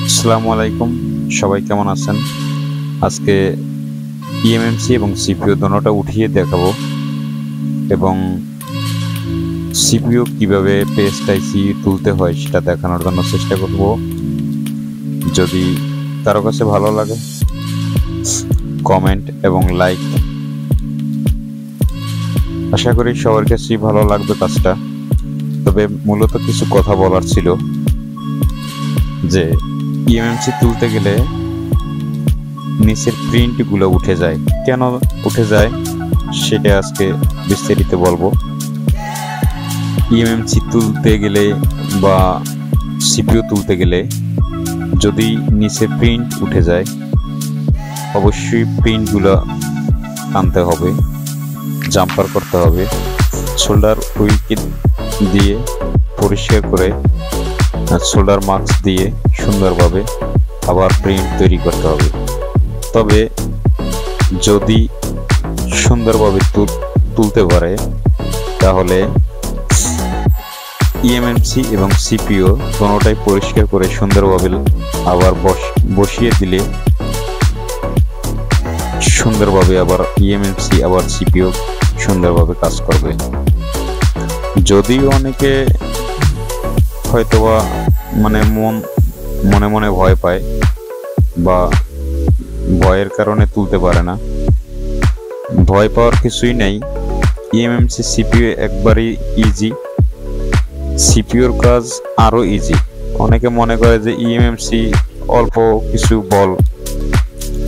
আসসালামু আলাইকুম, সবাই কেমন আছেন? আজকে ইএমএমসি এবং সিপিইউ দোনোটা উঠিয়ে দেখাবো এবং সিপিইউ কিভাবে পেস্ট আইসি তুলতে হয় সেটা দেখানোর জন্য চেষ্টা করব। যদি কারো কাছে ভালো লাগে কমেন্ট এবং লাইক, আশা করি সবার কাছেই ভালো লাগবে কাজটা। তবে মূলত কিছু কথা বলার ছিল যে ইএমএমসি তুলতে গেলে নিচের প্রিন্টগুলো উঠে যায়, কেন উঠে যায় সেটা আজকে বিস্তারিত বলবো। ইএমএমসি তুলতে গেলে বা সিপিইউ তুলতে গেলে যদি নিচে প্রিন্ট উঠে যায়, অবশ্যই প্রিন্টগুলো আনতে হবে, জাম্পার করতে হবে, শোল্ডার উইকেট দিয়ে পরিষ্কার করে শোল্ডার মাস্ক দিয়ে সুন্দরভাবে আবার প্রিন্ট তৈরি করতে হবে। তবে যদি সুন্দরভাবে তুলতে পারে তাহলে ইএমএমসি এবং সিপিইউ কোনোটাই পরিষ্কার করে সুন্দরভাবে আবার বসিয়ে দিলে সুন্দরভাবে আবার ইএমএমসি আবার সিপিইউ সুন্দরভাবে কাজ করবে। যদিও অনেকে হয়তোবা মনে মনে ভয় পায় বা ভয়ের কারণে তুলতে পারে না, ভয় পাওয়ার কিছুই নেই। ইএমএমসি সিপিইউ একবারই ইজি, সিপিইউর কাজ আরো ইজি। অনেকে মনে করে যে ইএমএমসি অল্প কিছু বল,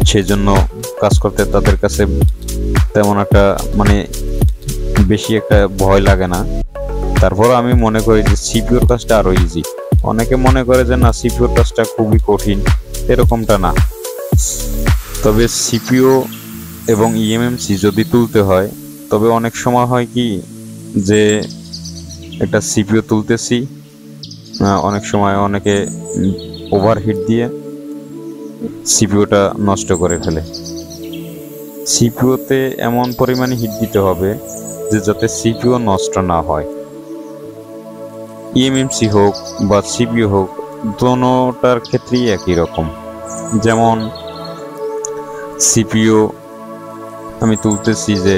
সেজন্য কাজ করতে তাদের কাছে তেমন একটা বেশি একটা ভয় লাগে না। তারপর আমি মনে করি যে সিপিইউর কাজটা আরো ইজি। অনেকে মনে করে যে না, সিপিইউর কাজটা খুবই কঠিন, এরকমটা না। তবে সিপিইউ এবং ইএমএমসি যদি তুলতে হয়, তবে অনেক সময় হয় কি যে একটা সিপিইউ তুলতেছি, অনেক সময় অনেকে ওভারহিট দিয়ে সিপিইউটা নষ্ট করে ফেলে। সিপিইউতে এমন পরিমাণে হিট দিতে হবে যে যাতে সিপিইউ নষ্ট না হয়। ইএমএমসি হোক বা সিপিইউ হোক, দোনোটার ক্ষেত্রেই একই রকম। যেমন সিপিইউ আমি তুলতেছি যে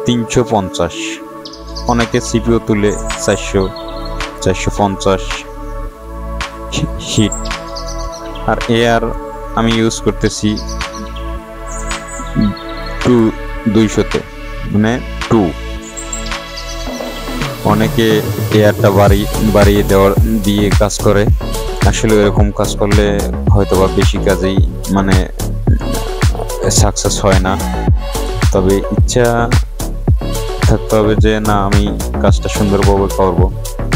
350, অনেকে সিপিইউ তুলে 400-450 হিট, আর এআর আমি ইউজ করতেছি 200-তে, 2। অনেকে এয়ারটা বাড়িয়ে দিয়ে কাজ করে। আসলে এরকম কাজ করলে হয়তোবা বেশি কাজেই সাকসেস হয় না। তবে ইচ্ছা থাকতে হবে যে না, আমি কাজটা সুন্দরভাবে করব।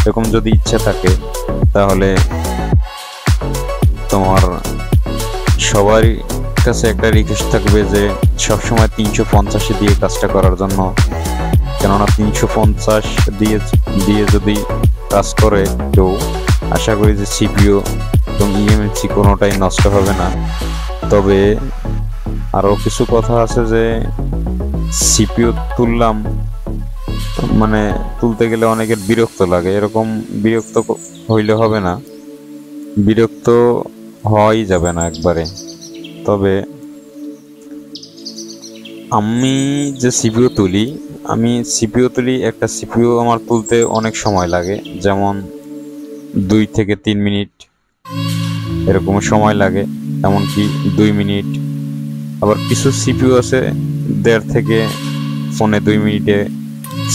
এরকম যদি ইচ্ছা থাকে তাহলে তোমার সবার কাছে একটা রিকোয়েস্ট থাকবে যে সবসময় 350 দিয়ে কাজটা করার জন্য। কেননা 350 দিয়ে যদি কাজ করে কেউ, আশা করি যে সিপিইউ এবং ইএমএমসি কোনোটাই নষ্ট হবে না। তবে আরও কিছু কথা আছে যে সিপিইউ তুললাম তুলতে গেলে অনেকের বিরক্ত লাগে। এরকম বিরক্ত হইলে হবে না, বিরক্ত হওয়াই যাবে না একবারে। তবে আমি যে সিপিইউ তুলি, একটা সিপিইউ আমার তুলতে অনেক সময় লাগে। যেমন 2 থেকে 3 মিনিট এরকম সময় লাগে, এমনকি 2 মিনিট। আবার কিছু সিপিইউ আছে 1.5 থেকে 2 মিনিটে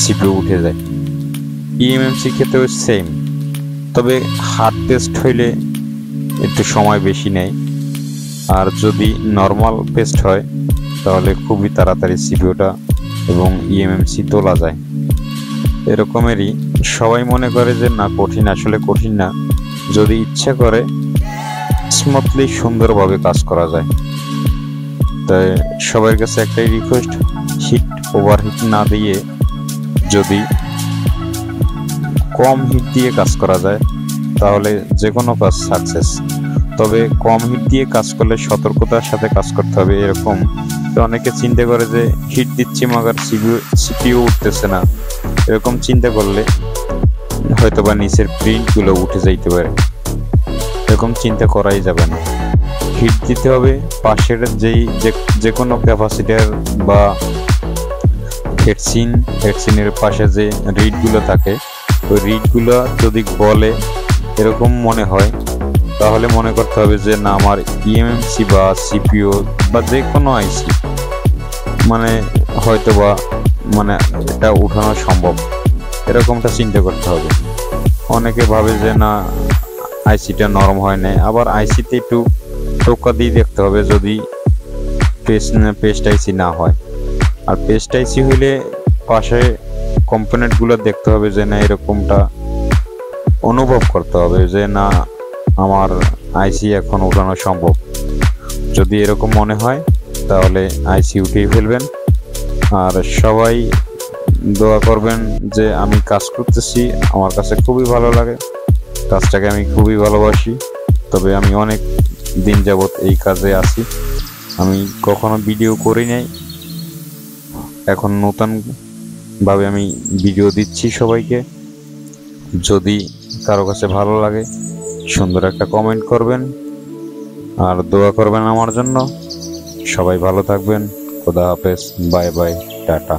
সিপিইউ উঠে যায়। ইএমএমসি ক্ষেত্রেও সেম, তবে হার্ড পেস্ট হইলে একটু সময় বেশি নেয়, আর যদি নর্মাল পেস্ট হয় তাহলে খুবই তাড়াতাড়ি সিপিইউটা এবং ইএমএমসি তোলা যায়। এরকমেরই সবাই মনে করে যে না কঠিন, আসলে কঠিন না। যদি ইচ্ছা করে স্মুথলি সুন্দরভাবে কাজ করা যায়। তাই সবার কাছে একটাই রিকোয়েস্ট, ওভারহিট না দিয়ে যদি কম হিট দিয়ে কাজ করা যায় তাহলে যে কোনো কাজ সাকসেস। তবে কম হিট দিয়ে কাজ করলে সতর্কতার সাথে কাজ করতে হবে। এরকম অনেকে চিন্তা করে যে হিট দিচ্ছি মাগার সিপিইউ উঠতেছে না, এরকম চিন্তা করলে হয়তোবা নিচের প্রিন্টগুলো উঠে যাইতে পারে। এরকম চিন্তা করাই যাবে না। হিট দিতে হবে পাশের যে কোনো ক্যাপাসিটার বা হেডসিনের পাশে যে রিডগুলো থাকে, ওই রিডগুলো যদি বলে এরকম মনে হয়, তাহলে মনে করতে হবে যে না, আমার ইএমএমসি বা সিপিইউ বা যে কোনো আইসি মানে হয়তো বা মানে এটা উঠানো সম্ভব, এরকমটা চিন্তা করতে হবে। অনেকে ভাবে যে না, আইসিটা নরম হয় না, আবার আইসিতে একটু টোকা দিয়ে দেখতে হবে যদি পেস্ট আইসি না হয়। আর পেস্ট আইসি হইলে পাশে কম্পোনেন্টগুলো দেখতে হবে যে না, এরকমটা অনুভব করতে হবে যে না, আমার আইসি এখন উঠানো সম্ভব। যদি এরকম মনে হয় তাহলে আইসি উঠিয়ে ফেলবেন। আর সবাই দোয়া করবেন যে আমি কাজ করতেছি, আমার কাছে খুবই ভালো লাগে, কাজটাকে আমি খুবই ভালোবাসি। তবে আমি অনেক দিন যাবৎ এই কাজে আছি, আমি কখনো ভিডিও করি নাই, এখন নতুনভাবে আমি ভিডিও দিচ্ছি সবাইকে। যদি কারো কাছে ভালো লাগে সুন্দর একটা কমেন্ট করবেন আর দোয়া করবেন আমার জন্য। সবাই ভালো থাকবেন। খোদা হাফেজ, বাই বাই, টাটা।